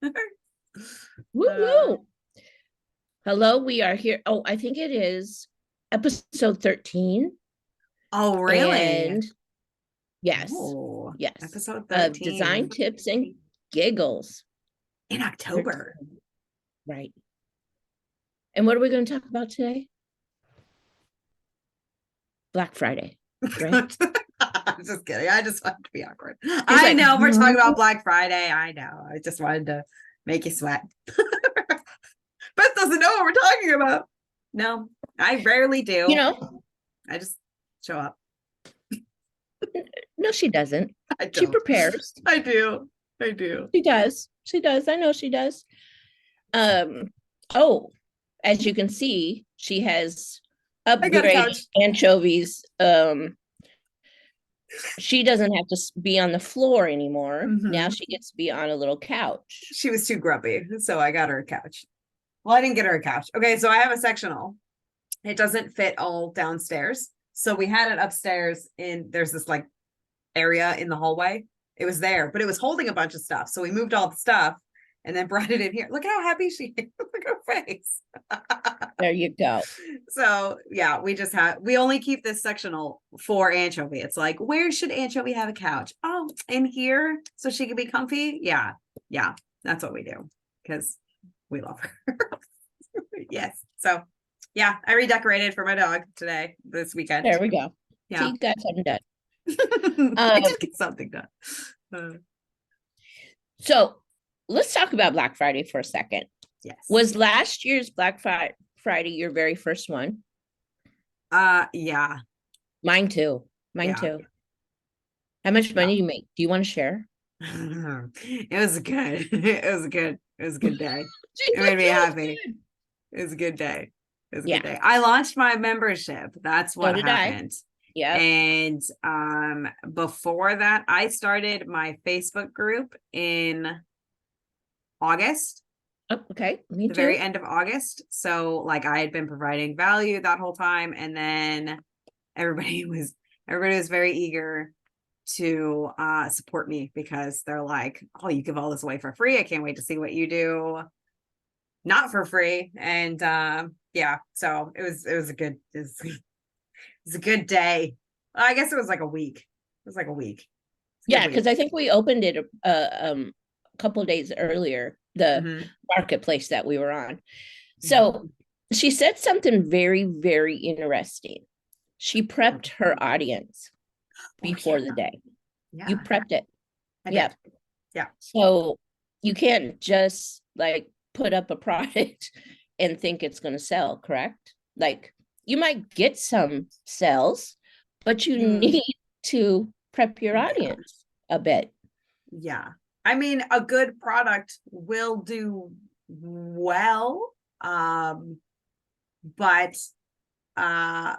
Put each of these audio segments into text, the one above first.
Woo woo. Hello, we are here. Oh, I think it is episode 13. Oh, really? And yes, Oh, yes. episode Of design 13 tips and giggles. in 13, October. right. And what are we going to talk about today? Black Friday, right? I'm just kidding. I just wanted to be awkward. She's I like, know we're talking huh? about Black Friday. I know. I just wanted to make you sweat. Beth doesn't know what we're talking about. No, I rarely You do. know, I just show up. no, she doesn't. I She don't. prepares. I do. I do. She does. She does. I know she does. Um, oh, as you can see, she has I got a upgraded couch. anchovies. She doesn't have to be on the floor anymore. Now Mm-hmm. she gets to be on a little couch. She was too grumpy, so I got her a couch. Well, I didn't get her a couch. Okay, so I have a sectional. It doesn't fit all downstairs. So we had it upstairs there's this like area in the hallway. It was there, but it was holding a bunch of stuff. So we moved all the stuff and then brought it in here. Look how happy she is. Look at her face. There you go. So yeah, we only keep this sectional for Anchovy. It's like, where should Anchovy have a couch? Oh, in here so she can be comfy. Yeah. Yeah. That's what we do because we love her. Yes. So yeah, I redecorated for my dog this weekend. There we go. See, Yeah. you got something done. I Um, did get something done. so let's talk about Black Friday for a second. Yes. Was last year's Friday your very first one? Yeah. Mine too. Mine Yeah. too. How much Yeah. money do you make? Do you want to share? It was good. It was good. It was a good day. She It made me it was happy. good. It was a good day. It was a good Yeah, day. I launched my membership. That's so what did I. happened. Yep. And before that, I started my Facebook group in August, Oh, okay, me the very too. end of August. So like I had been providing value that whole time. And then everybody was very eager to support me because they're like, oh, you give all this away for free. I can't wait to see what you do not for free. And yeah, so it was a good day. I guess it was like a week. It was like a week. It's a good Yeah, week. because I think we opened it a couple of days earlier, the Mm-hmm. marketplace that we were on. Mm-hmm. So she said something very, very interesting. She prepped her audience Oh before the yeah. day. You Yeah, prepped it. I Yeah. did. Yeah. So you can't just like put up a product and think it's going to sell, correct? Like you might get some sales, but you Mm, need to prep your yeah. audience a bit. Yeah. I mean, a good product will do well. But uh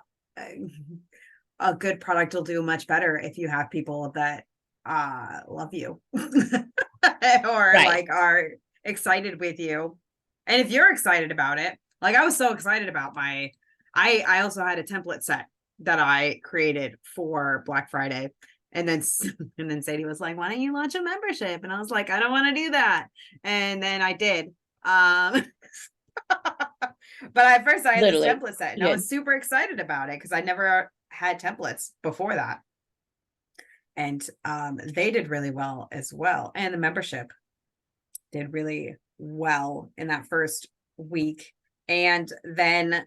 a good product will do much better if you have people that love you or Right. like are excited with you. And if you're excited about it, like I was so excited about I also had a template set that I created for Black Friday. And then and then Sadie was like, why don't you launch a membership? And I was like, I don't want to do that. And then I did. But at first I had this Literally. template set and I Yeah. was super excited about it because I never had templates before that. And they did really well as well. And the membership did really well in that first week. And then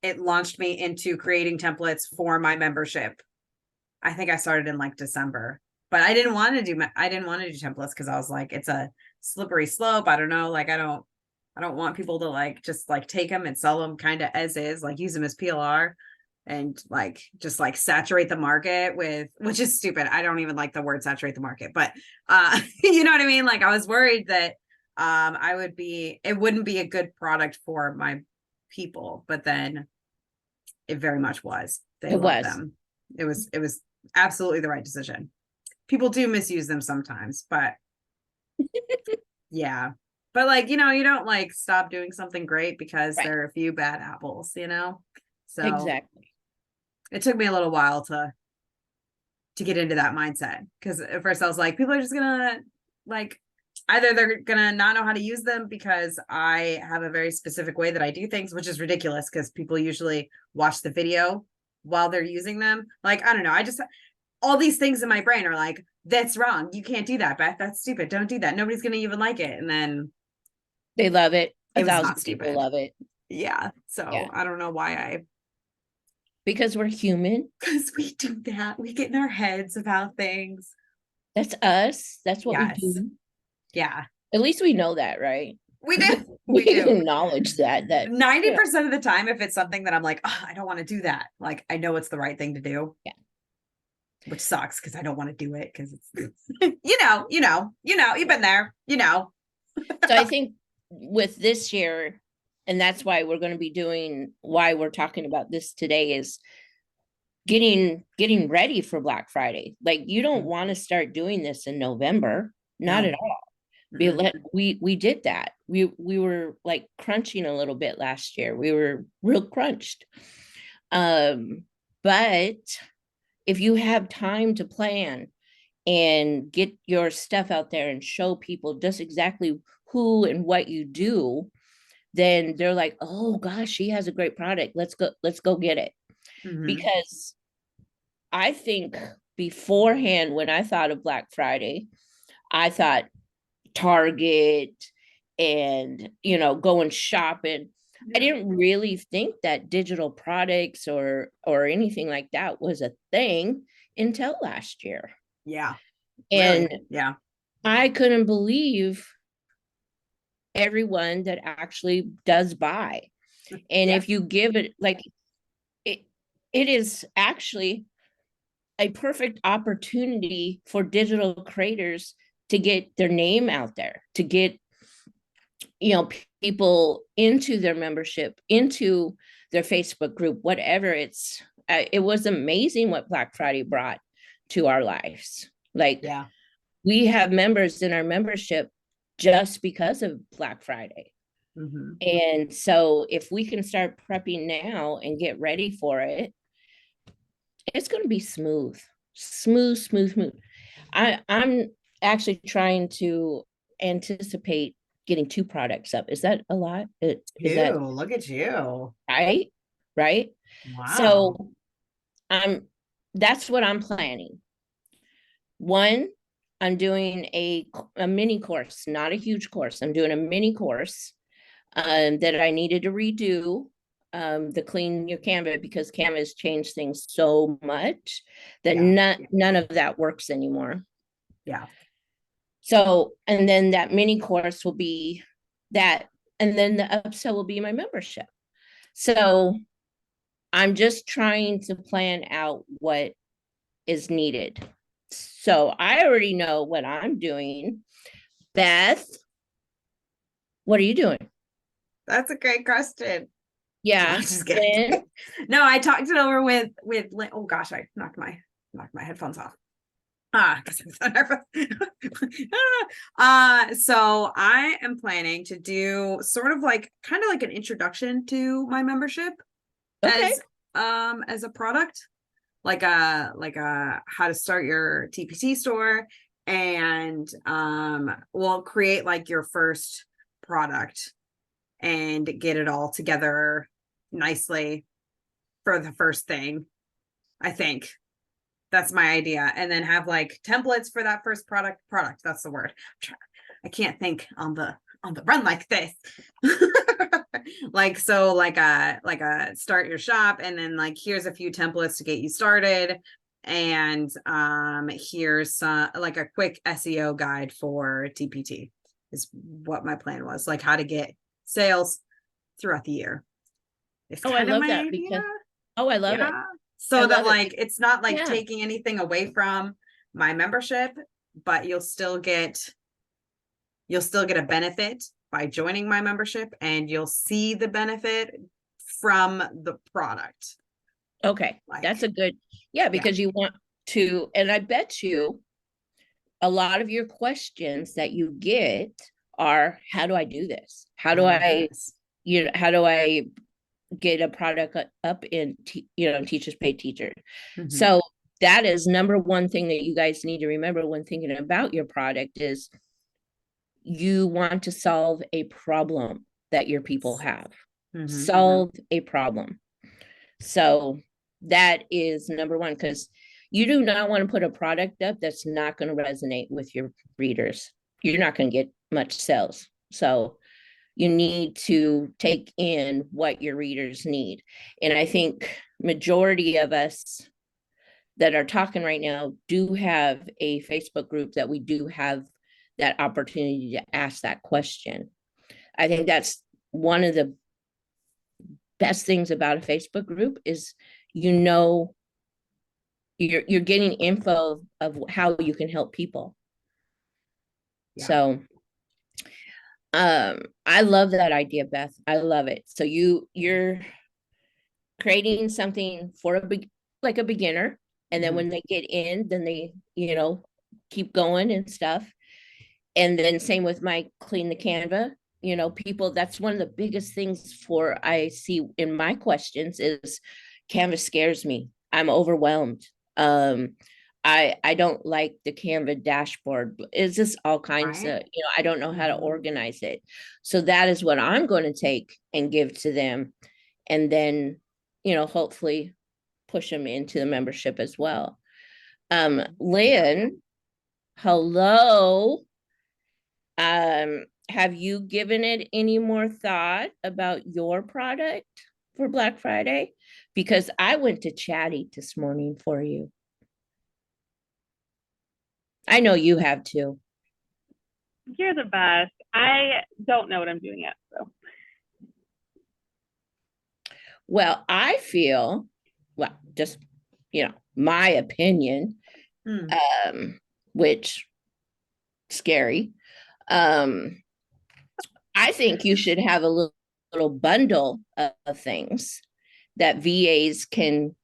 it launched me into creating templates for my membership. I think I started in like December, but I didn't want to do templates because I was like, it's a slippery slope. I don't know. Like, I don't want people to like just like take them and sell them kind of as is, like use them as PLR and like just like saturate the market with, which is stupid. I don't even like the word saturate the market, but you know what I mean? Like I was worried that it wouldn't be a good product for my people, but then it very much was. They It love was. them. It was absolutely the right decision. People do misuse them sometimes, but yeah. But like, you know, you don't like stop doing something great because Right. there are a few bad apples, you know? So Exactly. it took me a little while to get into that mindset. Cause at first I was like, people are just gonna like either they're gonna not know how to use them because I have a very specific way that I do things, which is ridiculous because people usually watch the video while they're using them. Like, I don't know. I just, all these things in my brain are like, that's wrong. You can't do that, Beth. That's stupid. Don't do that. Nobody's gonna even like it. And then They love it. A it was thousand not people stupid. love it. Yeah. Yeah. So I don't know why Because we're human. because we do that. We get in our heads about things. That's us. That's what we Yes. do. Yeah. At least we know that, right? We do. We We do. acknowledge that 90% of the time, if it's something that I'm like, oh, I don't want to do that, like I know it's the right thing to do. Yeah. Which sucks because I don't want to do it because it's you've been there, So I think with this year, and that's why we're going to be doing, why we're talking about this today, is getting ready for Black Friday. Like, you don't want to start doing this in November, not No. at all. Mhm. We did that. We were like crunching a little bit last year. We were real crunched. But if you have time to plan and get your stuff out there and show people just exactly who and what you do, then they're like, oh gosh, she has a great product. Let's go get it. Mhm. Because I think beforehand, when I thought of Black Friday, I thought Target and, going shopping. I Yeah. didn't really think that digital products or anything like that was a thing until last year. Yeah. And Really. Yeah. I couldn't believe everyone that actually does buy. And Yeah. if you give it, like, it it is actually a perfect opportunity for digital creators to get their name out there, to get, people into their membership, into their Facebook group, whatever. It was amazing what Black Friday brought to our lives. Like, Yeah. we have members in our membership just because of Black Friday. Mhm. And so if we can start prepping now and get ready for it, it's going to be smooth, smooth, smooth, smooth. I'm actually trying to anticipate getting 2 products up. Is that a lot? Is that Ew, look at you. right? Right. Wow. So I'm that's what I'm planning. One, I'm doing a mini course, not a huge course. I'm doing a mini course that I needed to redo, the clean your Canva, because Canva has changed things so much that Yeah. none of that works anymore. Yeah. So, and then that mini course will be that, and then the upsell will be my membership. So I'm just trying to plan out what is needed. So I already know what I'm doing. Beth, what are you doing? That's a great question. Yeah, Just kidding. Lynn. No, I talked it over with Lynn. Oh gosh, I knocked my headphones off. Because I'm so nervous. So I am planning to do sort of like kind of like an introduction to my membership Okay. as a product, like a how to start your TPT store, and we'll create like your first product and get it all together nicely for the first thing. I think that's my idea. And then have like templates for that first product. That's the word. I can't think on the run like this. Like, so like a start your shop, and then like here's a few templates to get you started, and here's like a quick SEO guide for TPT is what my plan was, like how to get sales throughout the year. It's Oh, I kind of love my that idea. because, oh, I love it. Yeah. I So that love it. like it's not like Yeah. taking anything away from my membership, but you'll still get a benefit by joining my membership, and you'll see the benefit from the product. Okay. Like, That's a good, yeah, yeah. because you want to, and I bet you a lot of your questions that you get are, how do I do this? How do I do this? How do I get a product up in, Teachers Pay Teacher? Mhm. So that is number one thing that you guys need to remember when thinking about your product is you want to solve a problem that your people have. Mhm. Solve a problem. So that is number one, because you do not want to put a product up that's not going to resonate with your readers. You're not going to get much sales. So you need to take in what your readers need. And I think majority of us that are talking right now do have a Facebook group that we do have that opportunity to ask that question. I think that's one of the best things about a Facebook group is, you know, you're getting info of how you can help people. Yeah. So I love that idea, Beth. I love it. So you're creating something for like a beginner, and then Mhm. when they get in, then they, you know, keep going and stuff. And then same with my clean the Canva. You know, people, that's one of the biggest things for I see in my questions is Canva scares me. I'm overwhelmed. I don't like the Canva dashboard. It's just all kinds Right. of, you know, I don't know how to Mhm. organize it. So that is what I'm going to take and give to them. And then, you know, hopefully push them into the membership as well. Lynn, hello. Have you given it any more thought about your product for Black Friday? Because I went to Chatty this morning for you. I know you have too. You're the best. I don't know what I'm doing yet. So Well, I feel, well, just, you know, my opinion, Mm. which scary. Um, I think you should have a little bundle of things that VAs can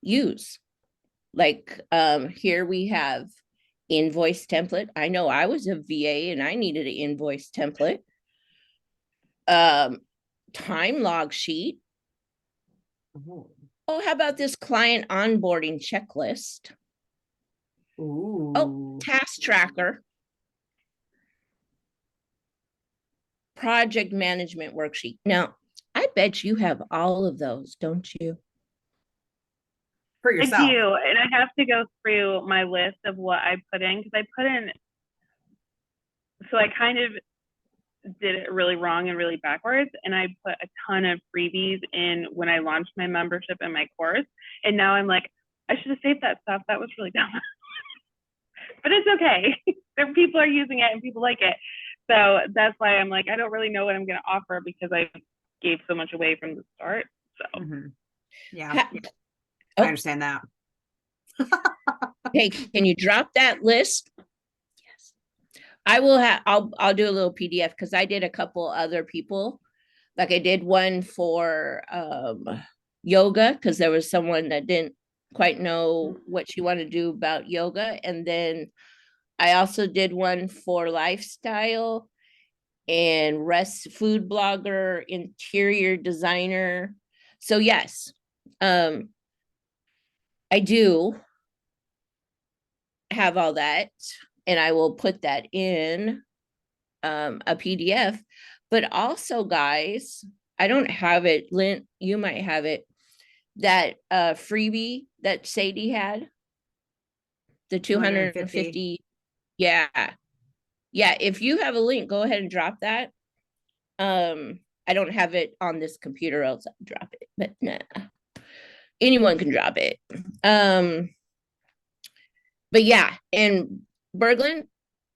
use. Like here we have invoice template. I know I was a VA and I needed an invoice template. Time log sheet. Ooh. Oh, how about this client onboarding checklist? Oh, Ooh. task tracker. Project management worksheet. Now, I bet you have all of those, don't you? For I yourself. do, and I have to go through my list of what I put in because I put in. So I kind of did it really wrong and really backwards, and I put a ton of freebies in when I launched my membership and my course, and now I'm like, I should have saved that stuff. That was really dumb. But it's okay. People are using it and people like it. So that's why I'm like, I don't really know what I'm going to offer because I gave so much away from the start. So Mhm. Yeah, Ha- I oh, understand that. hey, can you drop that list? Yes. I will have, I'll do a little PDF because I did a couple other people. Like I did one for yoga because there was someone that didn't quite know what she wanted to do about yoga. And then I also did one for lifestyle and rest food blogger, interior designer. So yes, I do have all that, and I will put that in a PDF. But also, guys, I don't have it. Lynn, you might have it. That freebie that Sadie had, the 250. Yeah. Yeah. If you have a link, go ahead and drop that. I don't have it on this computer, else I'll drop it, but nah. Anyone can drop it. But yeah, and Berglund,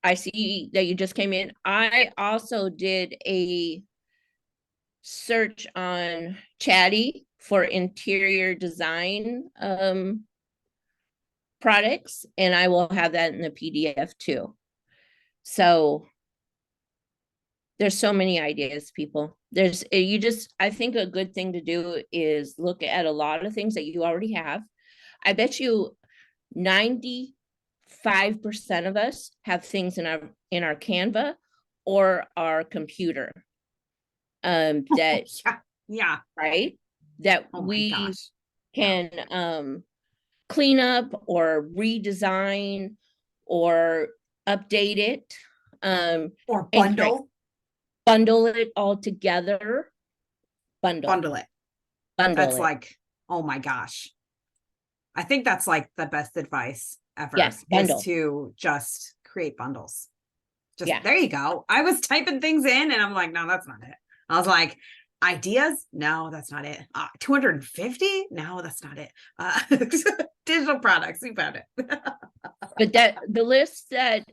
I see that you just came in. I also did a search on Chatty for interior design products, and I will have that in the PDF too. So there's so many ideas, people. There's you just, I think a good thing to do is look at a lot of things that you already have. I bet you 95% of us have things in our Canva or our computer that Yeah. Yeah. right that Oh my we gosh. Yeah. can clean up or redesign or update it. Or and create- bundle. bundle it all together. Bundle it. Bundle That's it. like, oh my gosh. I think that's like the best advice ever. Yes, bundle. Is to just create bundles. Just Yeah. there you go. I was typing things in and I'm like, no, that's not it. I was like, ideas? No, that's not it. 250? No, that's not it. Digital products, you found it. But that the list that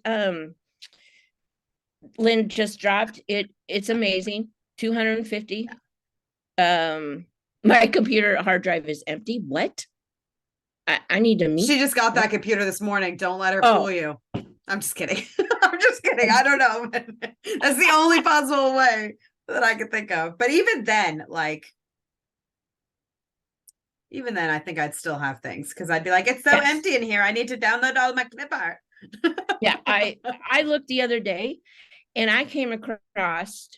Lynn just dropped, it's amazing. 250. My computer hard drive is empty. What? I need to meet. She just got that computer this morning. Don't let her Oh. fool you. I'm just kidding. I'm just kidding. I don't know. That's the only possible way that I could think of. But even then, like, I think I'd still have things because I'd be like, it's so Yes. empty in here. I need to download all my clip art. Yeah, I looked the other day and I came across.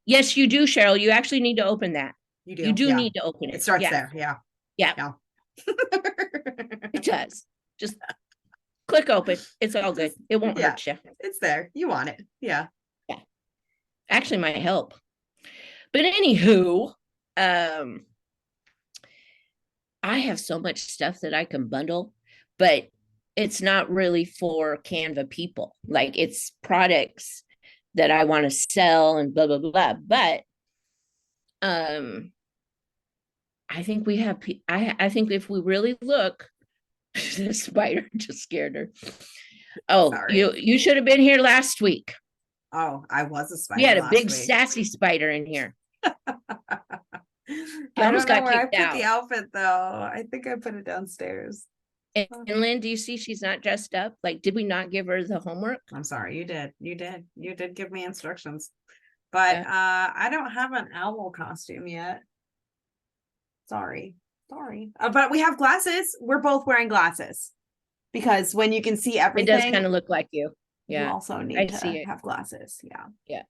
Yes, you do, Cheryl. You actually need to open that. You do yeah. need to open it. It starts Yeah. there. Yeah. Yeah. It does. Just click open. It's all good. It won't Yeah. hurt you. It's there. You want it. Yeah. Actually might help. But anywho, I have so much stuff that I can bundle, but it's not really for Canva people. Like it's products that I want to sell and blah blah blah. But I think we have I think if we really look, the spider just scared her. Oh, Sorry. you should have been here last week. Oh, I was a spider. We had a last big week. sassy spider in here. I almost don't know got where I kicked put out. the outfit though. I think I put it downstairs. And Lynn, do you see she's not dressed up? Like, did we not give her the homework? I'm sorry, you did. You did give me instructions. But I don't have an owl costume yet. Sorry. But we have glasses. We're both wearing glasses. Because when you can see It everything, does kind of look like you. you Yeah, also I need see to it. have glasses. Yeah.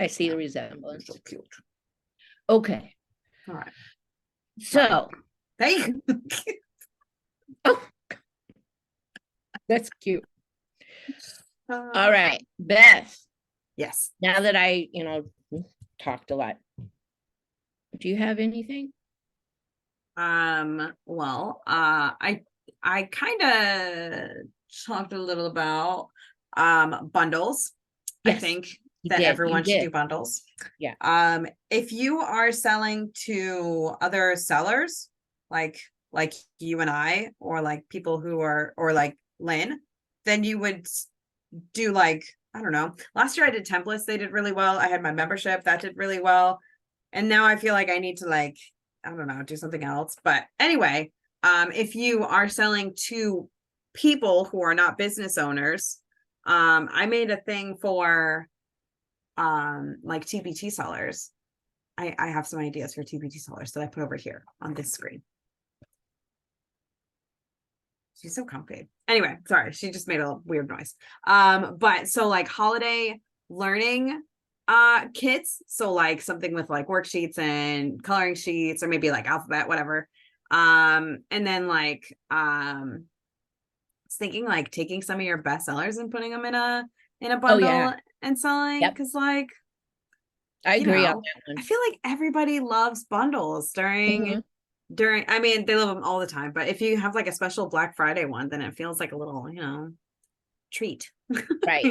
I see the You're resemblance. so cute. Okay, All right. so Thank you. that's cute. Uh, All right, Beth. Yes. Now that I, talked a lot, do you have anything? Well, I kind of talked a little about bundles. I Yes, think you that did, everyone you should do did. bundles. Yeah. If you are selling to other sellers, like you and I, or like people who are, or like Lynn, then you would do like, I don't know. Last year I did templates. They did really well. I had my membership that did really well. And now I feel like I need to like, I don't know, do something else. But anyway, if you are selling to people who are not business owners, I made a thing for like TPT sellers. I have some ideas for TPT sellers that I put over here on this screen. She's so comfy. Anyway, sorry, she just made a weird noise. But so like holiday learning kits, so like something with like worksheets and coloring sheets, or maybe like alphabet, whatever. And then like I was thinking like taking some of your best sellers and putting them in a bundle and selling, because like I agree on know, that one. I feel like everybody loves bundles during I mean, they love them all the time, but if you have like a special Black Friday one, then it feels like a little, treat. Right.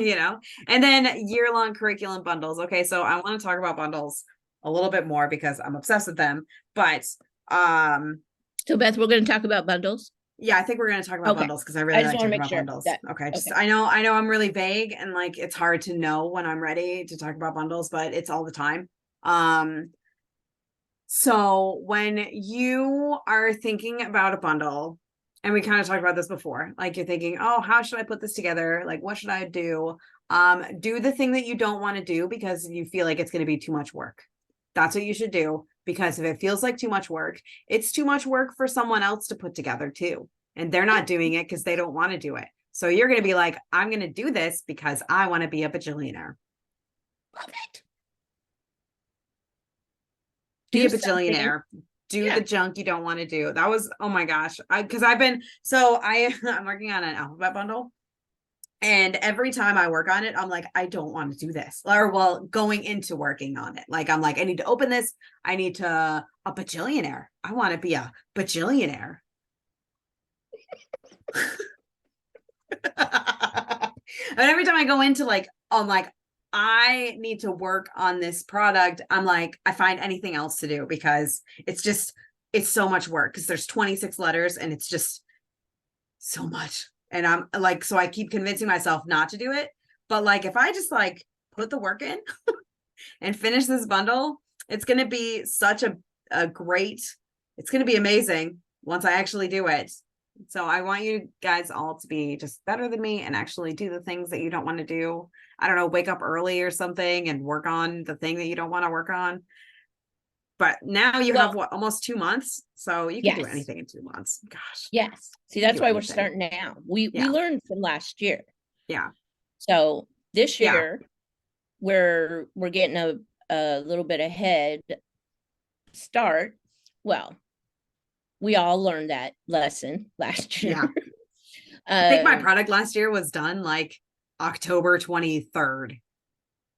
And then year-long curriculum bundles. Okay, so I want to talk about bundles a little bit more because I'm obsessed with them. But so Beth, we're going to talk about bundles. Yeah, I think we're going to talk about bundles because I really like talking about bundles. Okay, just I know I'm really vague and like it's hard to know when I'm ready to talk about bundles, but it's all the time. So when you are thinking about a bundle, and we kind of talked about this before, like you're thinking, oh, how should I put this together? Like, what should I do? Do the thing that you don't want to do because you feel like it's going to be too much work. That's what you should do, because if it feels like too much work, it's too much work for someone else to put together too. And they're not doing it because they don't want to do it. So you're going to be like, I'm going to do this because I want to be a bajillionaire. Love it. Be a bajillionaire. Do the junk you don't want to do. That was, oh my gosh. I'm working on an alphabet bundle. And every time I work on it, I'm like, I don't want to do this. Or well, going into working on it. Like, I'm like, I need to open this. I need to a bajillionaire. I want to be a bajillionaire. And every time I go into like, I'm like, I need to work on this product. I'm like, I find anything else to do because it's so much work because there's 26 letters and it's just so much. And I'm like, so I keep convincing myself not to do it. But like, if I just like put the work in and finish this bundle, it's going to be such a great, it's going to be amazing once I actually do it. So I want you guys all to be just better than me and actually do the things that you don't want to do. I don't know, wake up early or something and work on the thing that you don't want to work on. But now you have what, almost 2 months? So you can do Yes. anything in 2 months. Gosh. Yes. See, You can that's do why we're anything. starting now. We Yeah. learned from last year. Yeah. So this Yeah. year we're getting a little bit ahead start. Well, we all learned that lesson last year. Yeah. I think my product last year was done like October 23rd.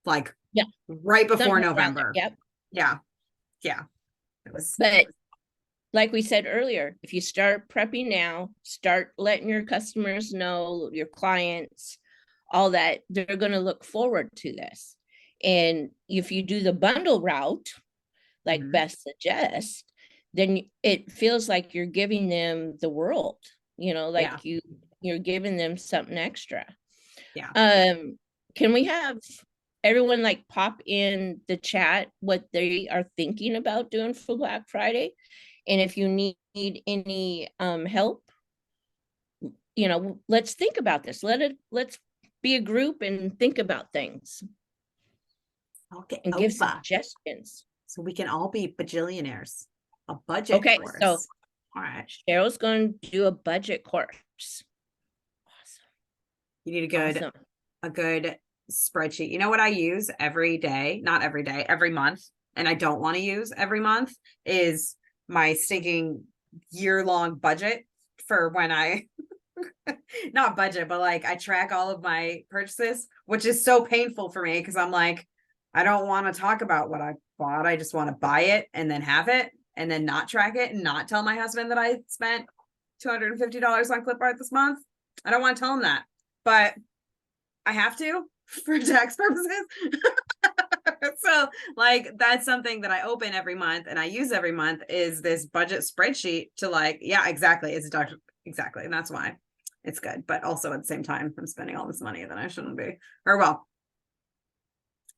Like Yeah. right before Something around there. November. Yep. Yeah. Yeah. It was. But like we said earlier, if you start prepping now, start letting your customers know, your clients, all that, they're going to look forward to this. And if you do the bundle route, like Mhm. Beth suggests, then it feels like you're giving them the world, like you're giving them something extra. Yeah. Can we have everyone like pop in the chat what they are thinking about doing for Black Friday? And if you need any help, let's think about this. Let's be a group and think about things and give suggestions. So we can all be bajillionaires. A budget Okay, course. so all right. Cheryl's going to do a budget course. Awesome. You need a good spreadsheet. You know what I use every day? Not every day, every month. And I don't want to use every month is my stinking year-long budget for when I not budget, but like I track all of my purchases, which is so painful for me because I'm like, I don't want to talk about what I bought. I just want to buy it and then have it and then not track it and not tell my husband that I spent $250 on clip art this month. I don't want to tell him that, but I have to for tax purposes. So like, that's something that I open every month and I use every month is this budget spreadsheet to like, yeah, exactly. It's exactly. And that's why it's good. But also at the same time, I'm spending all this money that I shouldn't be, or well,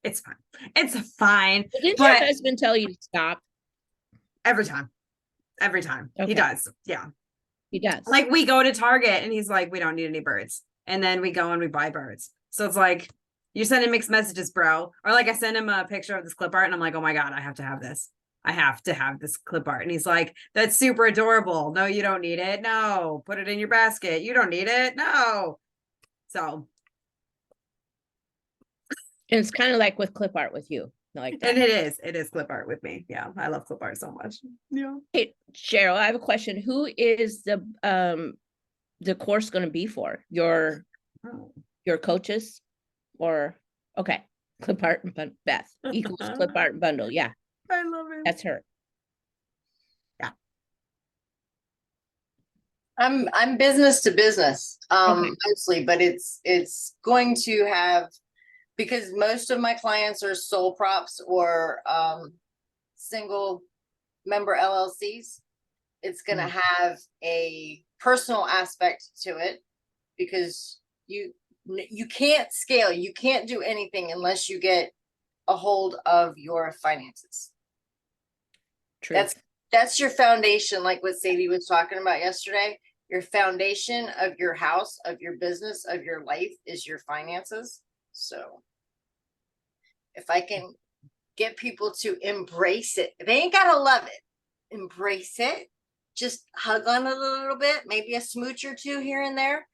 it's fine. It's fine. Didn't your husband tell you to stop? Every time. Okay. He does. Yeah. He does. Like we go to Target and he's like, we don't need any birds. And then we go and we buy birds. So it's like, you're sending mixed messages, bro. Or like I send him a picture of this clip art and I'm like, oh my God, I have to have this. I have to have this clip art. And he's like, that's super adorable. No, you don't need it. No, put it in your basket. You don't need it. No. So. And it's kind of like with clip art with you. Like that. And it is clip art with me. Yeah. I love clip art so much. Yeah. Hey, Cheryl, I have a question. Who is the course going to be for? Your coaches? Or okay, clip art and Beth equals clip art and bundle. Yeah, I love it. That's her. Yeah, I'm business to business, mostly, but it's going to have, because most of my clients are sole props or single member LLCs. It's going to have a personal aspect to it because you can't scale. You can't do anything unless you get a hold of your finances. True. That's your foundation, like what Sadie was talking about yesterday. Your foundation of your house, of your business, of your life is your finances. So if I can get people to embrace it, they ain't gotta love it. Embrace it. Just hug on it a little bit, maybe a smooch or two here and there.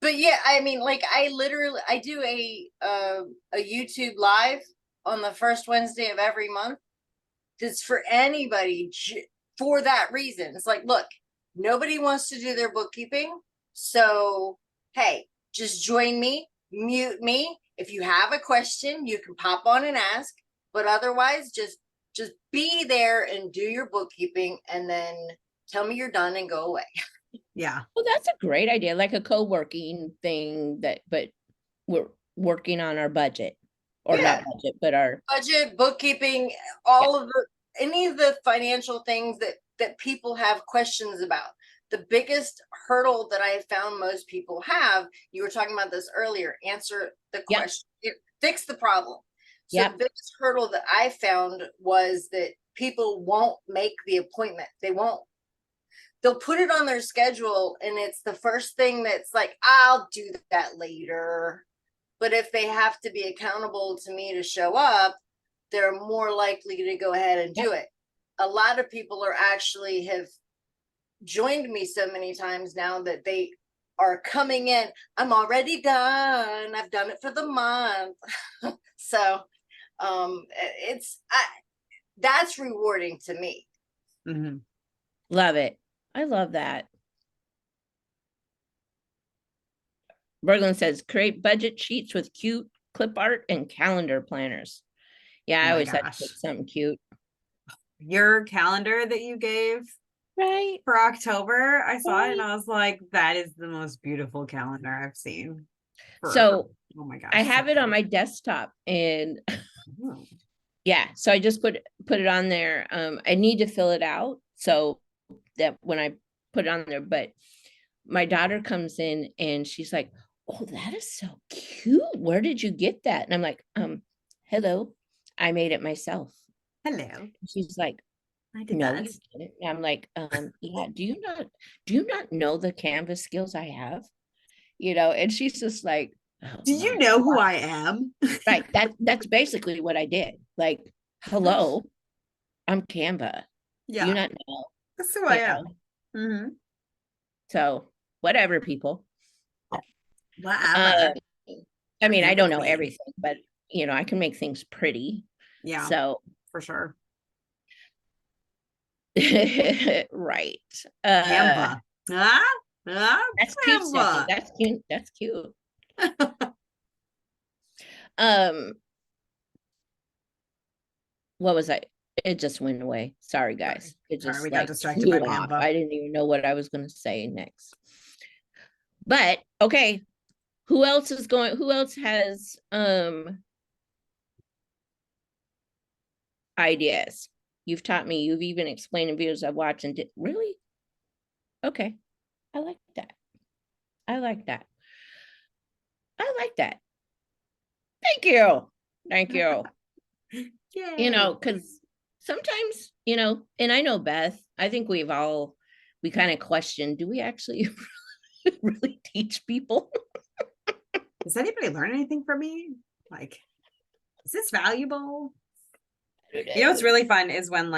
But yeah, I mean, like I do a YouTube live on the first Wednesday of every month. It's for anybody for that reason. It's like, look, nobody wants to do their bookkeeping. So, hey, just join me, mute me. If you have a question, you can pop on and ask, but otherwise just be there and do your bookkeeping and then tell me you're done and go away. Yeah. Well, that's a great idea, like a co-working thing but we're working on our budget, or Yeah. not budget, but our, Budget, bookkeeping, all of any of the financial things that people have questions about. The biggest hurdle that I have found most people have, you were talking about this earlier, answer the Yep. question, fix the problem. So Yep. the biggest hurdle that I found was that people won't make the appointment. They'll put it on their schedule and it's the first thing that's like, I'll do that later. But if they have to be accountable to me to show up, they're more likely to go ahead and do it. A lot of people are actually have joined me so many times now that they are coming in. I'm already done. I've done it for the month. So that's rewarding to me. Mm-hmm. love it. I love that. Berglund says, create budget sheets with cute clip art and calendar planners. Yeah, I my always had to gosh. put something cute. Your calendar that you gave Right. for October, I saw it and Right. I was like, that is the most beautiful calendar I've seen. So Oh my gosh. I have so it on cute. my desktop, and Oh. yeah, so I just put it on there. I need to fill it out so that when I put it on there, but my daughter comes in and she's like, oh, that is so cute. Where did you get that? And I'm like, hello, I made it myself. Hello. She's like, I did no, that. you didn't. And I'm like, yeah, do you not know the Canvas skills I have? And she's just like, oh Do you my know who God. I am? Right. That's basically what I did. Like, hello, I'm Canva. Do you Yeah, not know? that's who I You am. know? Mm-hmm. So whatever, people. Whatever. I mean, I You're the don't know queen. everything, but I can make things pretty. Yeah, So for sure. right. Canva. That's cute, Stephanie. Canva. That's cute. That's cute. Um, what was I? It just went away. Sorry, guys. It Sorry, just we got like distracted flew by off. Canva. I didn't even know what I was going to say next. But okay, who else has ideas? You've taught me. You've even explained in videos I've watched and did. Really? Okay. I like that. I like that. I like that. Thank you. Thank you. Yay. Because sometimes, and I know Beth, I think we kind of question, do we actually really teach people? Does anybody learn anything from me? Like, is this valuable? What's really fun is when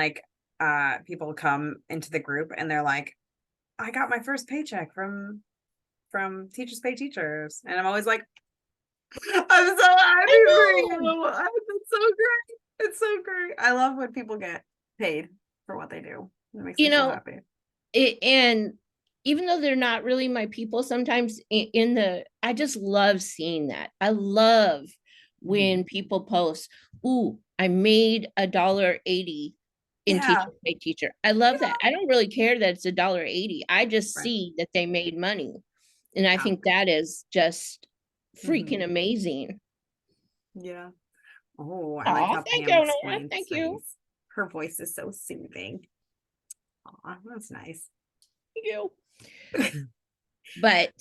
people come into the group and they're like, I got my first paycheck from Teachers Pay Teachers. And I'm always like, I'm so happy for you. It's so great. It's so great. I love when people get paid for what they do. It makes me so happy. And even though they're not really my people, sometimes I just love seeing that. I love when people post, ooh, I made $1.80 in Teachers Pay Teacher. I love that. I don't really care that it's $1.80. I just see that they made money. And I think that is just freaking amazing. Yeah. Oh, I like how Pam explains. Thank you. Her voice is so soothing. Oh, that's nice. Thank you. But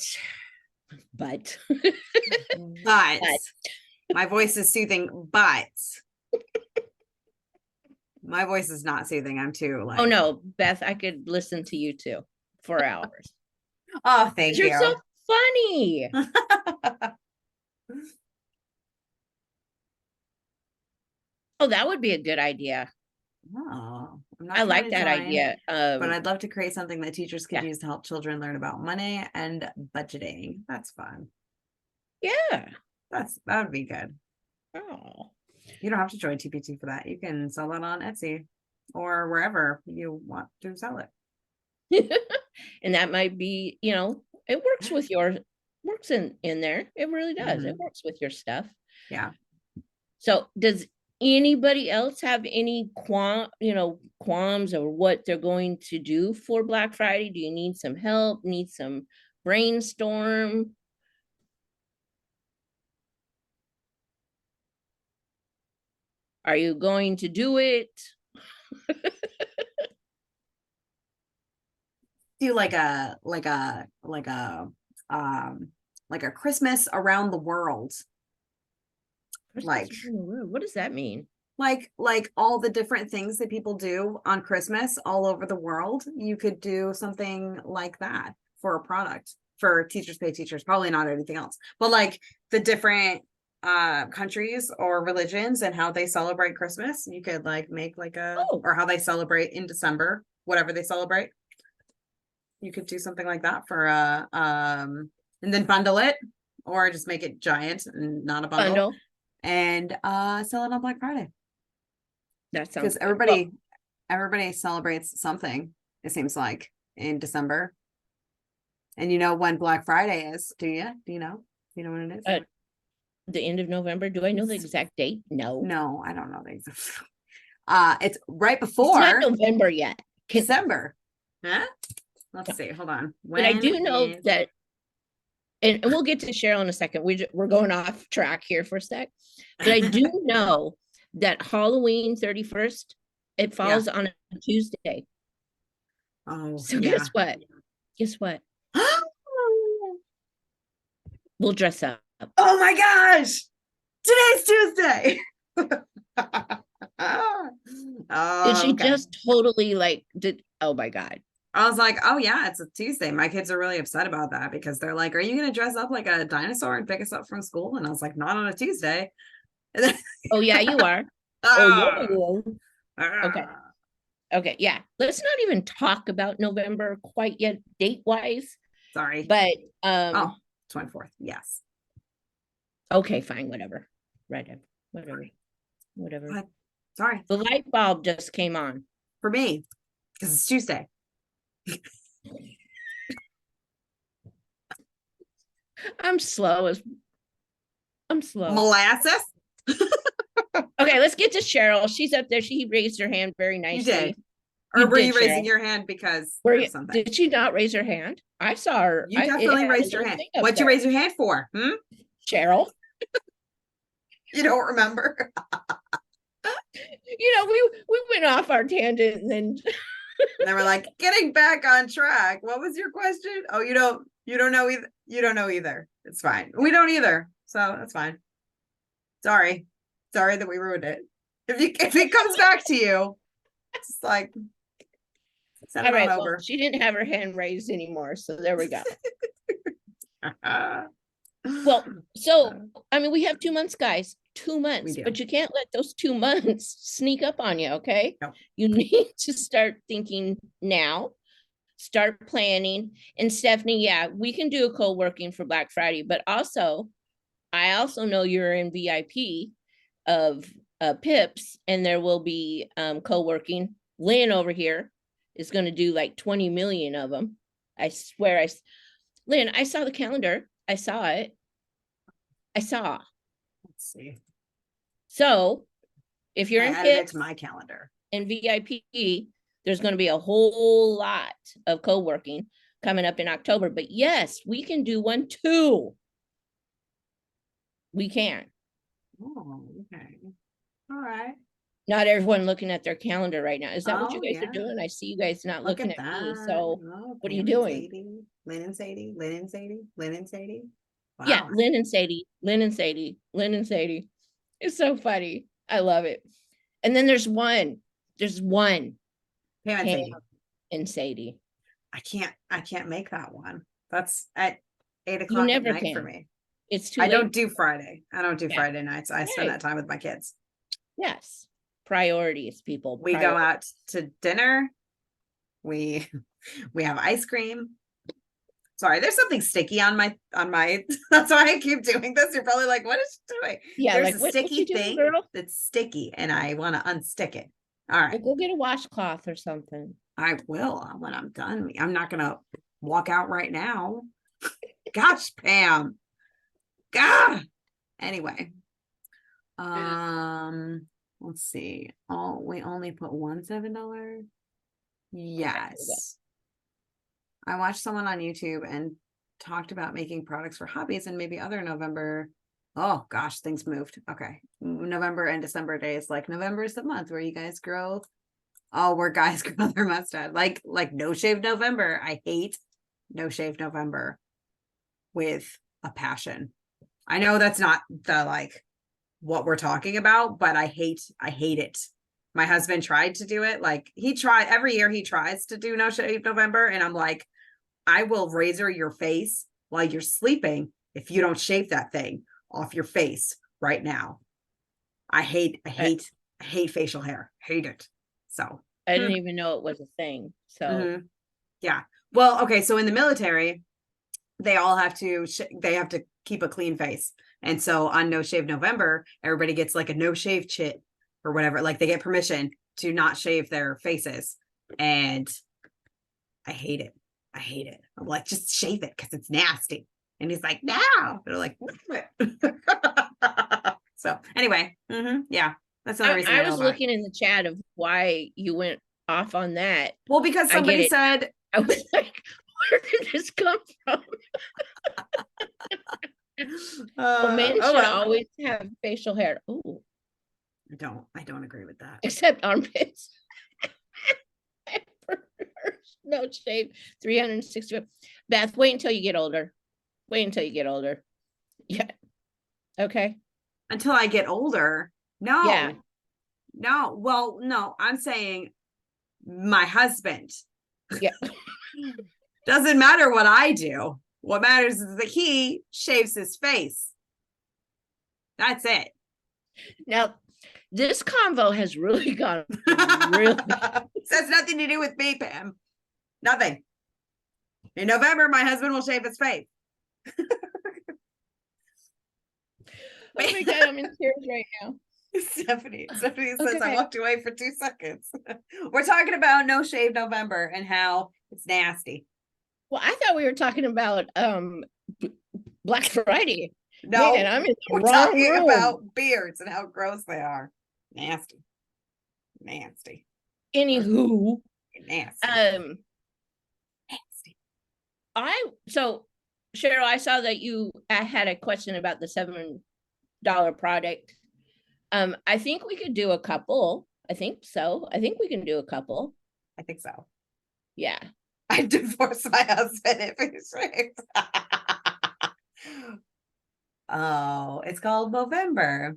my voice is soothing, but my voice is not soothing. I'm too oh no, Beth, I could listen to you too for hours. Oh, thank you. You're so funny. Oh, that would be a good idea. Oh, I like that idea. But I'd love to create something that teachers could use to help children learn about money and budgeting. That's fun. Yeah. That would be good. Oh. You don't have to join TPT for that. You can sell it on Etsy or wherever you want to sell it. And that might be, It works with your, works in there. It really does. It Mhm. works with your stuff. Yeah. So does anybody else have any qualms or what they're going to do for Black Friday? Do you need some help? Need some brainstorm? Are you going to do it? Do like a Christmas around the world. Like, What does that mean? like all the different things that people do on Christmas all over the world. You could do something like that for a product for Teachers Pay Teachers, probably not anything else, but like the different countries or religions and how they celebrate Christmas. You could like make like Oh. or how they celebrate in December, whatever they celebrate. You could do something like that for and then bundle it, or just make it giant and not a bundle. And sell it on Black Friday. That sounds Because good. everybody celebrates something, it seems like, in December. And you know when Black Friday is, do you? Do you know? You know when it is? The end of November. Do I know the exact date? No. No, I don't know the exact. It's right It's not before November yet. December. Huh? Let's see. Hold on. But I do know that, and we'll get to Cheryl in a second. We're going off track here for a sec. But I do know that Halloween 31st, it falls on a Tuesday. Oh, So yeah. guess what? Guess what? We'll dress up. Oh my gosh! Today's Tuesday. Did she okay. just totally oh my God. I was like, oh yeah, it's a Tuesday. My kids are really upset about that because they're like, are you going to dress up like a dinosaur and pick us up from school? And I was like, not on a Tuesday. Oh yeah, you are. Oh yeah. Okay. Okay. Yeah. Let's not even talk about November quite yet, date wise. Sorry. But 24th. Yes. Okay, fine, whatever. Whatever. What? Sorry. The light bulb just came on. For me, because it's Tuesday. I'm slow. Molasses? Okay, let's get to Cheryl. She's up there. She raised her hand very nicely. You did. Or were you raising your hand because of something? Did she not raise her hand? I saw her. You definitely raised your hand. What'd you raise your hand for? Cheryl? You don't remember? We went off our tangent and then they were like, getting back on track. What was your question? Oh, you don't know either. You don't know either. It's fine. We don't either. So that's fine. Sorry that we ruined it. If it comes back to you, it's like send it on over. Well, she didn't have her hand raised anymore, so there we go. Well, so I mean, we have 2 months, guys. 2 months, but you can't let those 2 months sneak up on you. Okay, no. You need to start thinking now. Start planning. And Stephanie, yeah, we can do a co-working for Black Friday, but I also know you're in VIP of Pips, and there will be co-working. Lynn over here is going to do like 20 million of them. I swear. Lynn, I saw the calendar. I saw it. Let's see. So if you're in Pips, to my calendar and VIP, there's going to be a whole lot of co-working coming up in October. But yes, we can do one too. We can. Oh, okay. All right. Not everyone looking at their calendar right now. Is that what you guys are doing? I see you guys not looking at me. So what are you doing? Lynn and Sadie. Wow. Yeah, Lynn and Sadie. It's so funny. I love it. And then there's one. Pam and Sadie. I can't make that one. That's at 8 o'clock at night for me. It's too late. I don't do Friday. Friday nights. I spend that time with my kids. Yes. Priorities, people. We go out to dinner. We have ice cream. Sorry, there's something sticky on my that's why I keep doing this. You're probably like, what is she doing? Yeah, there's a sticky thing that's sticky and I want to unstick it. All right. Well, go get a washcloth or something. I will when I'm done. I'm not gonna walk out right now. Gosh, Pam. God. Anyway. Let's see. We only put one $7. Yes. I watched someone on YouTube and talked about making products for hobbies and maybe other November. Oh gosh, things moved. Okay. November and December days. Like November is the month where you guys grow. Oh, where guys grow their mustache. Like No Shave November. I hate No Shave November with a passion. I know that's not the like what we're talking about, but I hate it. My husband tried to do it. Like every year he tries to do No Shave November. And I'm like, I will razor your face while you're sleeping if you don't shave that thing off your face right now. I hate facial hair. Hate it. So I didn't even know it was a thing. So yeah. Well, okay. So in the military, they all have to keep a clean face. And so on No Shave November, everybody gets like a no shave chit or whatever. Like they get permission to not shave their faces. And I hate it. I'm like, just shave it because it's nasty. And he's like, no. They're like, so anyway, yeah, that's another reason I was looking in the chat of why you went off on that. Well, because somebody said, I was like, where did this come from? Well, men should always have facial hair. Oh, I don't agree with that. Except armpits. No shave. 360. Beth, wait until you get older. Yeah. Okay. Until I get older. No. Yeah. No. Well, no, I'm saying my husband. Yeah. Doesn't matter what I do. What matters is that he shaves his face. That's it. Now, this convo has really gone really. This has nothing to do with me, Pam. Nothing. In November, my husband will shave his face. Oh my God, I'm in tears right now. Stephanie says I walked away for 2 seconds. We're talking about No Shave November and how it's nasty. Well, I thought we were talking about Black Friday. No, man, I'm in the we're wrong talking room. about beards and how gross they are. Nasty. Anywho, nasty. So Cheryl, I saw that you had a question about the $7 product. I think we could do a couple. I think so. I think we can do a couple. I think so. Yeah. I divorced my husband if he's right. Oh, it's called Movember.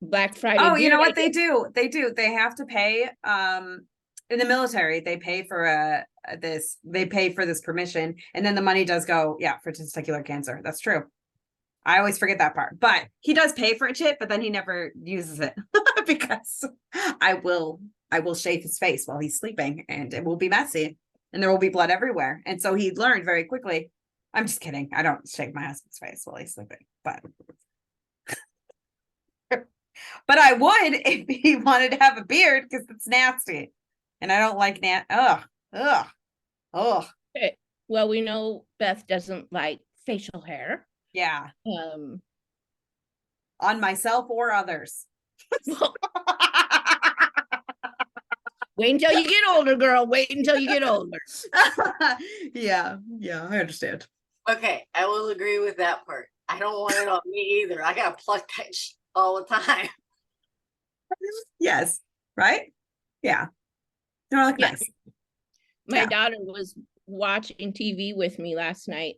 Black Friday. Oh, you know what they do? They have to pay. In the military, they pay for this permission, and then the money does go, for testicular cancer. That's true. I always forget that part. But he does pay for a chit, but then he never uses it because I will shave his face while he's sleeping, and it will be messy, and there will be blood everywhere. And so he learned very quickly. I'm just kidding. I don't shave my husband's face while he's sleeping, but I would if he wanted to have a beard because it's nasty, and I don't like ugh. Okay. Well, we know Beth doesn't like facial hair. Yeah. On myself or others. Wait until you get older, girl. Wait until you get older. Yeah, I understand. Okay, I will agree with that part. I don't want it on me either. I gotta pluck that all the time. Yes, right? Yeah. They're like nice. My daughter was watching TV with me last night,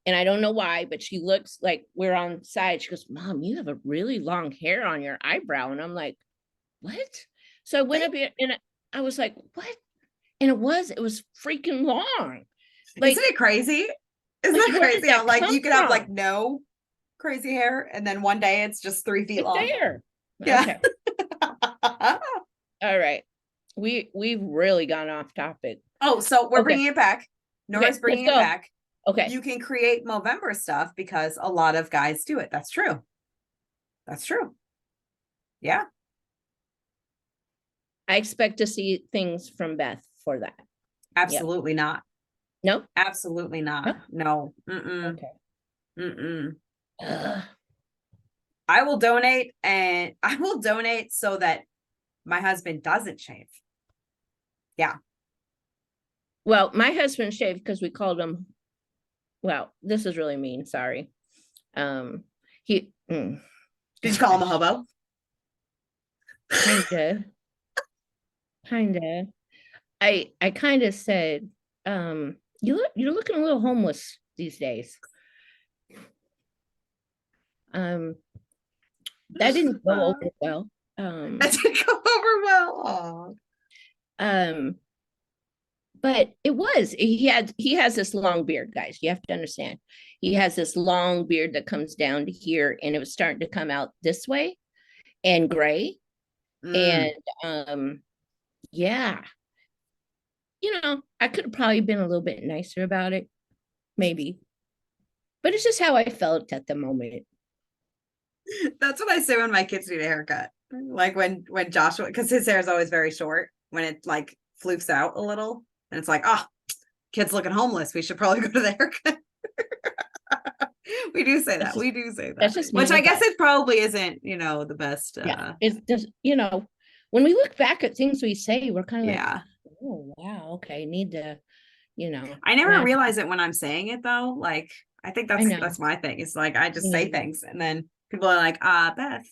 and I don't know why, but she looks like we're on side. She goes, Mom, you have a really long hair on your eyebrow. And I'm like, what? So I went up here and I was like, what? And it was freaking long. Like, isn't it crazy? Isn't it crazy how like you could have like no crazy hair and then one day it's just 3 feet long? There. Yeah. Okay. All right. We've really gone off topic. Oh, so we're bringing it back. Nora's bringing it back. Okay. You can create Movember stuff because a lot of guys do it. That's true. Yeah. I expect to see things from Beth for that. Absolutely not. Nope. Absolutely not. No. Mm-mm. Okay. Mm-mm. Ugh. I will donate, and I will donate so that my husband doesn't shave. Yeah. Well, my husband shaved because we called him, well, this is really mean, sorry. He Did you call him a hobo? kinda. I kind of said, you're looking a little homeless these days. That didn't go over well. That didn't go over well. Oh. But he has this long beard, guys. You have to understand. He has this long beard that comes down to here, and it was starting to come out this way and gray. And yeah, I could have probably been a little bit nicer about it, maybe. But it's just how I felt at the moment. That's what I say when my kids need a haircut. Like when Joshua, because his hair is always very short, when it like floofs out a little, and it's like, oh, kid's looking homeless. We should probably go to the haircut. We do say that. We do say that. That's just Which I guess it probably isn't, the best. Yeah, it's just, when we look back at things we say, we're kind of like, oh wow, okay, need to, I never realize it when I'm saying it though. Like, I think I know. that's my thing. It's like I just say things, and then people are like, Beth,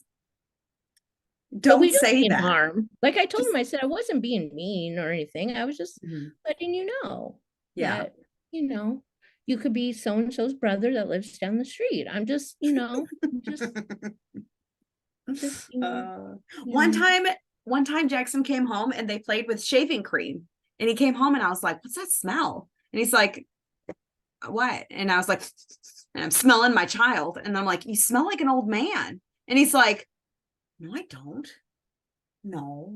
don't say mean that. harm. Like I told him, I said I wasn't being mean or anything. I was just letting you know that, you could be so-and-so's brother that lives down the street. I'm just, One time Jackson came home and they played with shaving cream, and he came home and I was like, what's that smell? And he's like, what? And I was like, and I'm smelling my child, and I'm like, you smell like an old man. And he's like, no, I don't. No.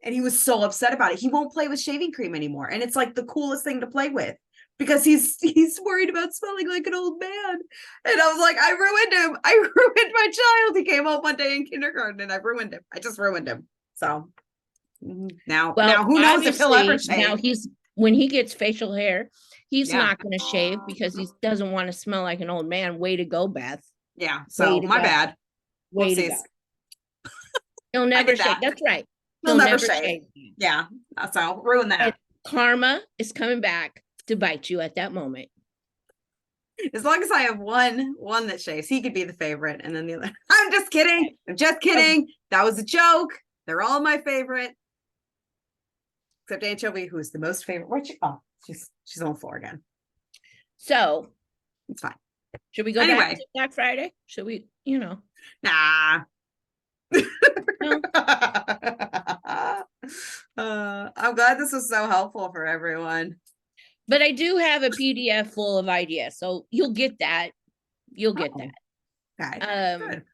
And he was so upset about it. He won't play with shaving cream anymore, and it's like the coolest thing to play with, because he's worried about smelling like an old man. And I was like, I ruined him. I ruined my child. He came home one day in kindergarten and I ruined him. I just ruined him. So now who knows if he'll ever shave. Now when he gets facial hair, he's not going to shave because he doesn't want to smell like an old man. Way to go, Beth. Yeah. So my bad. Way to go. He'll never shave. That's right. He'll never shave. Yeah. So ruin that. And karma is coming back to bite you at that moment. As long as I have one that shaves, he could be the favorite, and then the other. I'm just kidding. That was a joke. They're all my favorite, except Anchovy, who's the most favorite. Where'd she? Oh, she's on the floor again. So it's fine. Should we go back to Black Friday? Should we? Nah. No? I'm glad this was so helpful for everyone. But I do have a PDF full of ideas, so you'll get that. Okay. Good.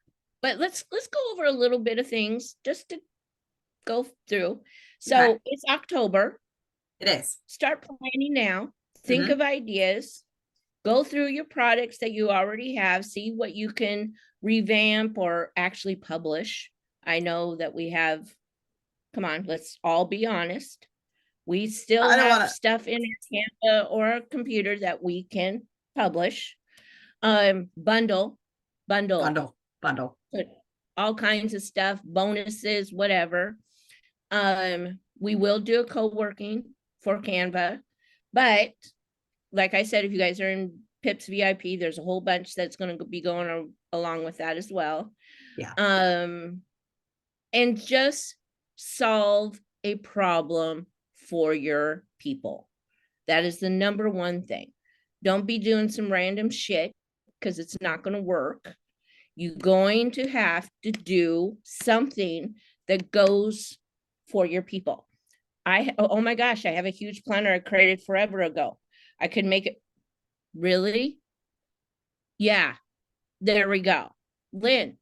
But let's go over a little bit of things just to go through. So It's October. It is. Start planning now. Think of ideas. Go through your products that you already have. See what you can revamp or actually publish. I know that we have. Come on, let's all be honest. We still have stuff in our Canva or our computer that we can publish. Bundle. All kinds of stuff, bonuses, whatever. We will do a co-working for Canva, but like I said, if you guys are in Pips VIP, there's a whole bunch that's going to be going along with that as well. Yeah. And just solve a problem for your people. That is the number one thing. Don't be doing some random shit, because it's not going to work. You're going to have to do something that goes for your people. Oh my gosh, I have a huge planner I created forever ago. I could make it. Really? Yeah, there we go. Lynn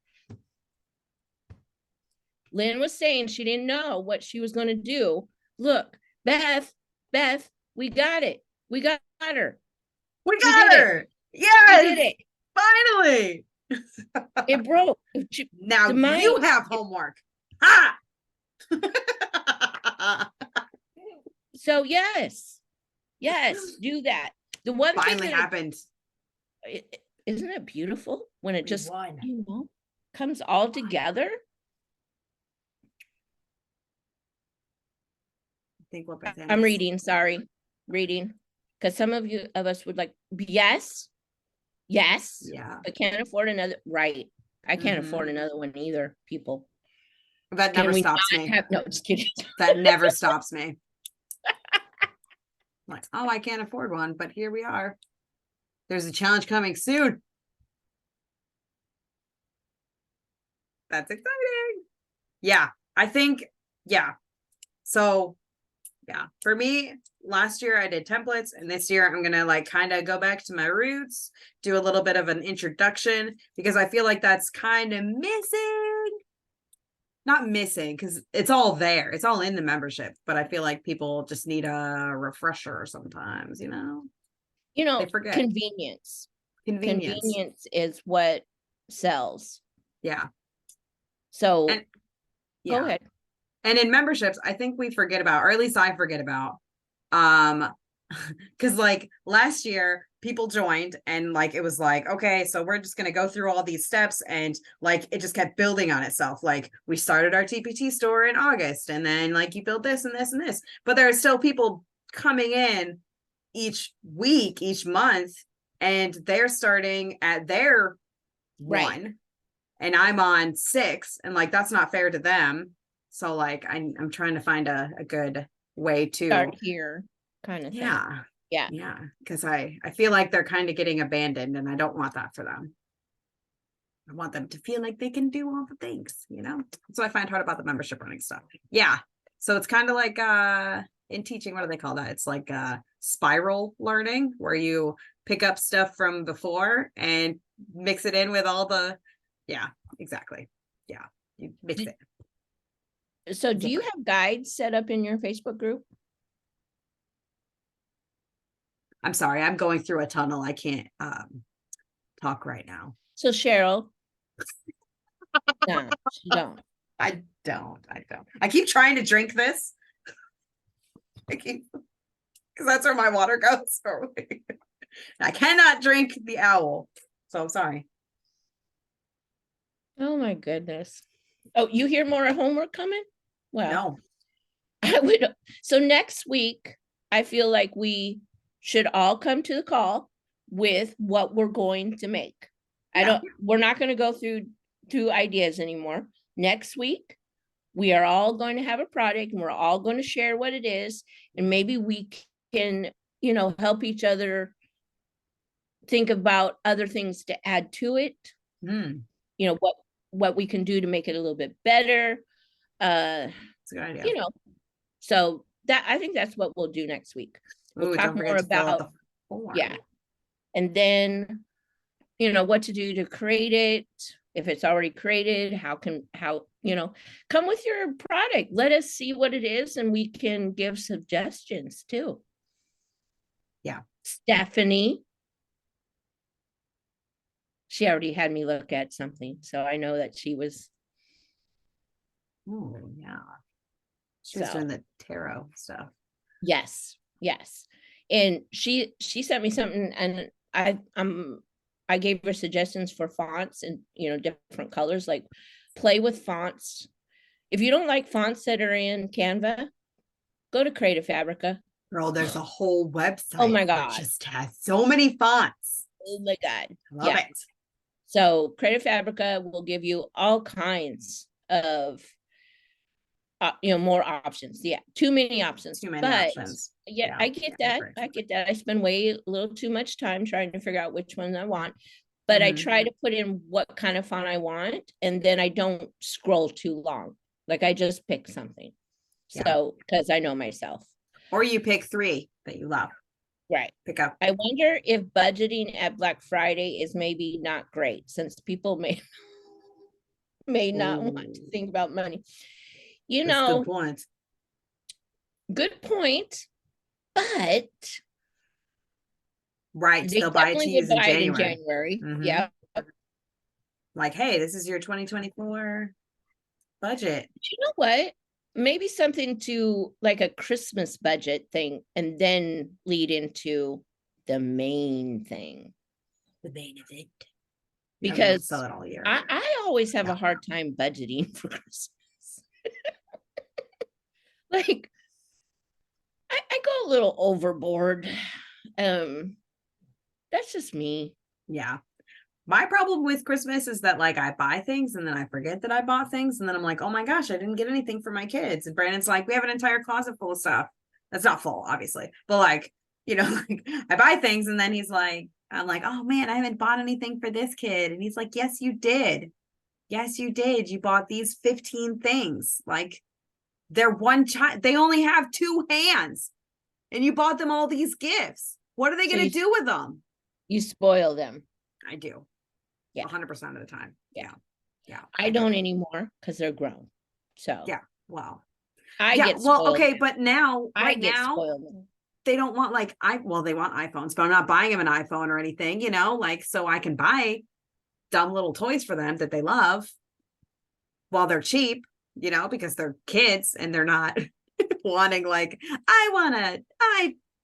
was saying she didn't know what she was going to do. Look, Beth, we got it. We got her. We got her. Yes. We did it. Finally. It broke. Now you have homework. Ha! So yes. Yes, do that. The one thing Finally that happened. isn't it beautiful when it We just, won. comes all together? I think what Beth I'm is- reading, sorry, reading. Because some of us would like, yes, Yeah. but can't afford another, right. I can't Mhm. afford another one either, people. That Can never we stops not me. have, no, just kidding. That never stops me. Like, oh, I can't afford one, but here we are. There's a challenge coming soon. That's exciting. Yeah, I think, yeah. So, yeah, for me, last year I did templates, and this year I'm gonna like kind of go back to my roots, do a little bit of an introduction, because I feel like that's kind of missing. Not missing, because it's all there. It's all in the membership, but I feel like people just need a refresher sometimes, They forget. convenience. Convenience. Convenience is what sells. Yeah. So And go yeah. ahead. And in memberships, I think we forget about, or at least I forget about, because like last year people joined and like it was like, okay, so we're just going to go through all these steps, and like it just kept building on itself. Like we started our TPT store in August, and then like you build this and this and this, but there are still people coming in each week, each month, and they're starting at their Right. 1 and I'm on 6, and like that's not fair to them. So like I'm trying to find a good way to Start here kind of thing. Yeah, because I feel like they're kind of getting abandoned, and I don't want that for them. I want them to feel like they can do all the things, So I find hard about the membership running stuff. Yeah. So it's kind of like in teaching, what do they call that? It's like spiral learning, where you pick up stuff from before and mix it in with all the, yeah, exactly. Yeah. You mix it. So do you have guides set up in your Facebook group? I'm sorry, I'm going through a tunnel. I can't talk right now. So Cheryl. No, she don't. I don't. I keep trying to drink this. Because that's where my water goes. I cannot drink the owl. So I'm sorry. Oh my goodness. Oh, you hear more homework coming? Well, No. I would. So next week, I feel like we should all come to the call with what we're going to make. We're not going to go through ideas anymore. Next week, we are all going to have a project, and we're all going to share what it is. And maybe we can, help each other think about other things to add to it. What we can do to make it a little bit better. It's a good idea. So that, I think that's what we'll do next week. We'll talk more about, and then, what to do to create it. If it's already created, how, come with your product. Let us see what it is, and we can give suggestions too. Yeah. Stephanie. She already had me look at something, so I know that she was. Oh, yeah. She was doing the tarot stuff. Yes. And she sent me something, and I gave her suggestions for fonts and, different colors, like play with fonts. If you don't like fonts that are in Canva, go to Creative Fabrica. Girl, there's a whole website. Oh my God. That just has so many fonts. Oh my God. I love it. So Creative Fabrica will give you all kinds of, more options. Yeah. Too many options. Too many options. Yeah, I get that. I spend a little too much time trying to figure out which ones I want, but I try to put in what kind of font I want, and then I don't scroll too long. Like I just pick something. So, because I know myself. Or you pick 3 that you love. Right. Pick up. I wonder if budgeting at Black Friday is maybe not great, since people may not want to think about money. Good point. Good point. But right, they'll buy it to use in January. Yeah. Like, hey, this is your 2024 budget. You know what? maybe something to like a Christmas budget thing and then lead into the main thing. The main event. Because sell it all year. I always have Yeah. a hard time budgeting for Christmas. Like I go a little overboard. That's just me. Yeah. My problem with Christmas is that like I buy things and then I forget that I bought things and then I'm like, oh my gosh, I didn't get anything for my kids. And Brandon's like, we have an entire closet full of stuff. That's not full, obviously, but like, you know, like I buy things and then he's like, I'm like, oh man, I haven't bought anything for this kid. And he's like, yes, you did. Yes, you did. You bought these 15 things. Like they're one child. They only have two hands and you bought them all these gifts. What are they So going to do with them? You spoil them. I do. Yeah. 100% of the time. Yeah. Yeah. I don't anymore because they're grown. So Yeah. Wow. I Yeah. get Well, spoiled. okay, but now, I right get now, spoiled. they don't want like they want iPhones, but I'm not buying them an iPhone or anything, you know, like so I can buy dumb little toys for them that they love while they're cheap, you know, because they're kids and they're not wanting like, I want an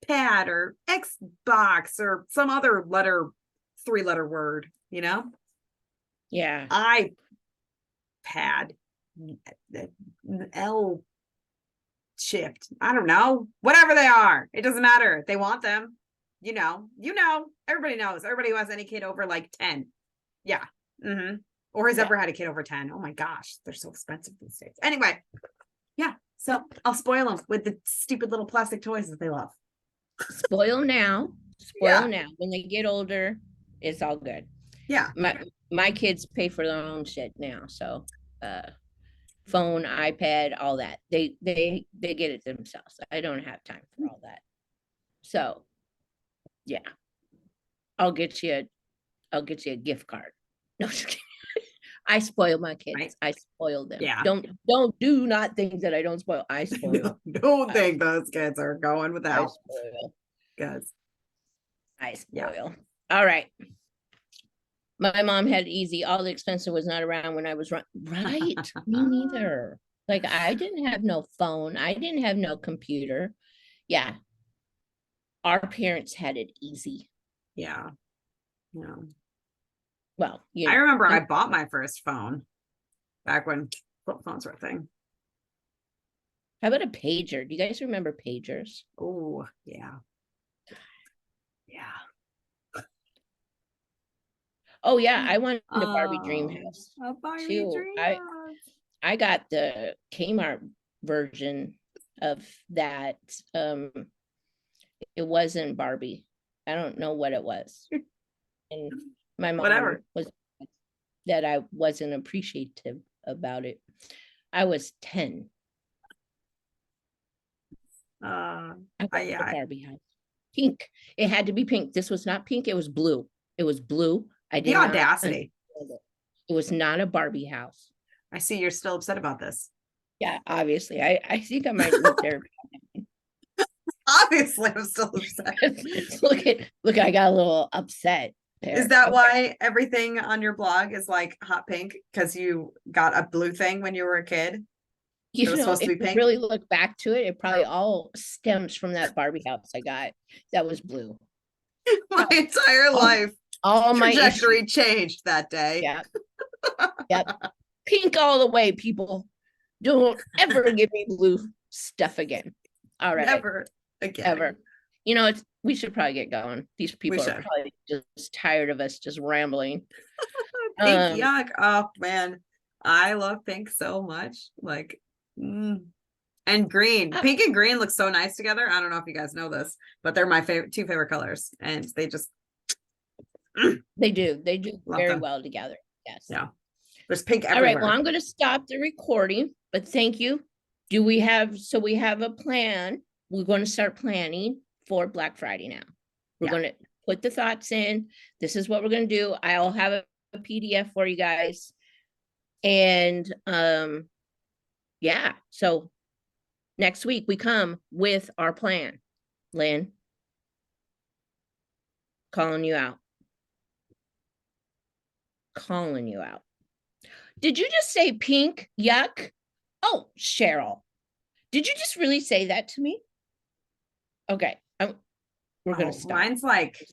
iPad or Xbox or some other three-letter word, you know? Yeah. iPad, L shift. I don't know. Whatever they are. It doesn't matter. They want them. You know, everybody knows. Everybody who has any kid over like 10. Yeah. Mm-hmm. Or has ever had a kid over 10. Oh my gosh. They're so expensive these days. Anyway. Yeah. So I'll spoil them with the stupid little plastic toys that they love. Spoil now. Yeah. Spoil now. When they get older, it's all good. Yeah. My kids pay for their own shit now. So phone, iPad, all that. They get it themselves. I don't have time for all that. So yeah. I'll get you a gift card. No, just kidding. I spoil my kids. Right. I spoil them. Yeah. Do not think that I don't spoil. I spoil. Don't think those kids are going without. I spoil. Guys. I spoil. Yeah. All right. My mom had it easy. All the expensive was not around when I was right. Me neither. Like I didn't have no phone. I didn't have no computer. Yeah. Our parents had it easy. Yeah. Yeah. Well, I remember I bought my first phone back when flip phones were a thing. How about a pager? Do you guys remember pagers? Oh, yeah. Yeah. Oh yeah, I wanted a Barbie dream house. A Barbie too. dream house. I got the Kmart version of that. It wasn't Barbie. I don't know what it was. And my mom was that I wasn't appreciative about it. I was 10. I got the Barbie house. Pink. It had to be pink. This was not pink. It was blue. It was blue. I did the audacity. It was not a Barbie house. I see you're still upset about this. Yeah, obviously. I think I might need therapy. Obviously, I'm still upset. Look, I got a little upset there. Is that why everything on your blog is like hot pink? Because you got a blue thing when you were a kid? You know, if you really look back to it, it probably all stems from that Barbie house I got that was blue. My entire life. All my trajectory changed that day. Yeah. Yep. Pink all the way, people. Don't ever give me blue stuff again. All right. Never again. Ever. You know, we should probably get going. These people are probably just tired of us just rambling. Pink, yuck. Oh man. I love pink so much. Like and green. Pink and green look so nice together. I don't know if you guys know this, but they're my two favorite colors. And they just they do very well together. Yes. Yeah. There's pink everywhere. All right. Well, I'm going to stop the recording, but thank you. We have a plan. We're going to start planning for Black Friday now. We're going to put the thoughts in. This is what we're going to do. I'll have a PDF for you guys. And yeah. So next week we come with our plan. Lynn, calling you out. Calling you out. Did you just say pink? Yuck. Oh, Cheryl. Did you just really say that to me? Okay, we're gonna Oh, stop. mine's like